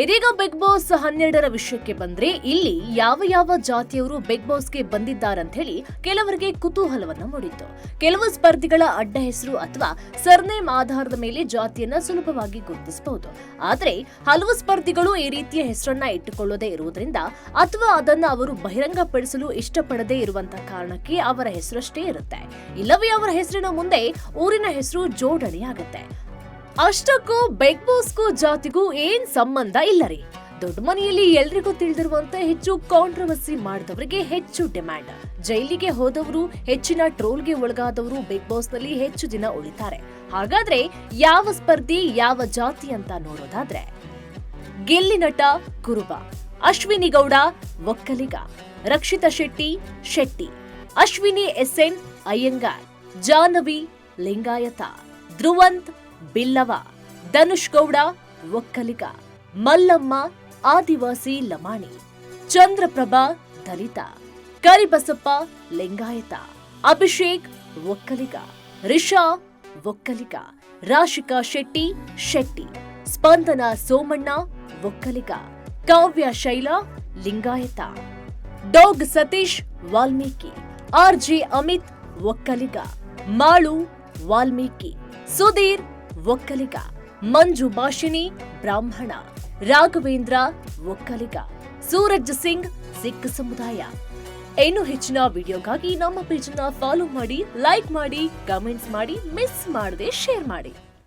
ಇದೀಗ big boss 12ರ ವಿಷಯಕ್ಕೆ ಬಂದ್ರೆ ಇಲ್ಲಿ ಯಾವ ಜಾತಿಯವರು ಬಿಗ್ ಬಾಸ್ಗೆ ಬಂದಿದ್ದಾರಂತ ಹೇಳಿ ಕೆಲವರಿಗೆ ಕುತೂಹಲವನ್ನ ಮೂಡಿತ್ತು. ಕೆಲವು ಸ್ಪರ್ಧಿಗಳ ಅಡ್ಡ ಹೆಸರು ಅಥವಾ ಸರ್ನೇಮ್ ಆಧಾರದ ಮೇಲೆ ಜಾತಿಯನ್ನ ಸುಲಭವಾಗಿ ಗುರುತಿಸಬಹುದು. ಆದ್ರೆ ಹಲವು ಸ್ಪರ್ಧಿಗಳು ಈ ರೀತಿಯ ಹೆಸರನ್ನ ಇಟ್ಟುಕೊಳ್ಳದೇ ಇರುವುದರಿಂದ ಅಥವಾ ಅದನ್ನ ಅವರು ಬಹಿರಂಗಪಡಿಸಲು ಇಷ್ಟಪಡದೇ ಇರುವಂತಹ ಕಾರಣಕ್ಕೆ ಅವರ ಹೆಸರಷ್ಟೇ ಇರುತ್ತೆ. ಇಲ್ಲವೇ ಅವರ ಹೆಸರಿನ ಮುಂದೆ ಊರಿನ ಹೆಸರು ಜೋಡಣೆಯಾಗುತ್ತೆ. ಅಷ್ಟಕ್ಕೂ ಬಿಗ್ ಬಾಸ್ಗೂ ಜಾತಿಗೂ ಏನ್ ಸಂಬಂಧ ಇಲ್ಲ ರೀ. ದೊಡ್ಡ ಮನೆಯಲ್ಲಿ ಎಲ್ರಿಗೂ ತಿಳಿದಿರುವಂತೆ ಹೆಚ್ಚು ಕಾಂಟ್ರವರ್ಸಿ ಮಾಡಿದವರಿಗೆ ಹೆಚ್ಚು ಡಿಮ್ಯಾಂಡ್. ಜೈಲಿಗೆ ಹೋದವರು, ಹೆಚ್ಚಿನ ಟ್ರೋಲ್ಗೆ ಒಳಗಾದವರು ಬಿಗ್ ಬಾಸ್ ನಲ್ಲಿ ಹೆಚ್ಚು ದಿನ ಉಳಿತಾರೆ. ಹಾಗಾದ್ರೆ ಯಾವ ಸ್ಪರ್ಧಿ ಯಾವ ಜಾತಿ ಅಂತ ನೋಡೋದಾದ್ರೆ, ಗಿಲ್ಲಿ ನಟ ಕುರುಬ, ಅಶ್ವಿನಿ ಗೌಡ ಒಕ್ಕಲಿಗ, ರಕ್ಷಿತಾ ಶೆಟ್ಟಿ, ಅಶ್ವಿನಿ ಎಸ್ಎನ್ ಅಯ್ಯಂಗಾರ್, ಜಾಹ್ನವಿ ಲಿಂಗಾಯತ, ಧ್ರುವಂತ್ ಬಿಲ್ಲವ, ಧನುಷ್ ಗೌಡ ಒಕ್ಕಲಿಗ, ಮಲ್ಲಮ್ಮ ಆದಿವಾಸಿ ಲಮಾಣಿ, ಚಂದ್ರಪ್ರಭಾ ದಲಿತ, ಕರಿಬಸಪ್ಪ ಲಿಂಗಾಯತ, ಅಭಿಷೇಕ್ ಒಕ್ಕಲಿಗ, ರಿಷಾ ಒಕ್ಕಲಿಗ, ರಾಶಿಕಾ ಶೆಟ್ಟಿ, ಸ್ಪಂದನ ಸೋಮಣ್ಣ ಒಕ್ಕಲಿಗ, ಕಾವ್ಯ ಶೈಲಾ ಲಿಂಗಾಯತ, ಡಾಗ್ ಸತೀಶ್ ವಾಲ್ಮೀಕಿ, ಆರ್ಜೆ ಅಮಿತ್ ಒಕ್ಕಲಿಗ, ಮಾಳು ವಾಲ್ಮೀಕಿ, ಸುಧೀರ್ ಒಕ್ಕಲಿಗ, ಮಂಜು ಭಾಷಿಣಿ ಬ್ರಾಹ್ಮಣ, ರಾಘವೇಂದ್ರ ಒಕ್ಕಲಿಗ, ಸೂರಜ್ ಸಿಂಗ್ ಸಿಖ್ ಸಮುದಾಯ. ಇನ್ನು ಹೆಚ್ಚಿನ ವಿಡಿಯೋಗಾಗಿ ನಮ್ಮ ಪೇಜ್ ಅನ್ನು ಫಾಲೋ ಮಾಡಿ, ಲೈಕ್ ಮಾಡಿ, ಕಮೆಂಟ್ಸ್ ಮಾಡಿ, ಮಿಸ್ ಮಾಡದೆ ಶೇರ್ ಮಾಡಿ.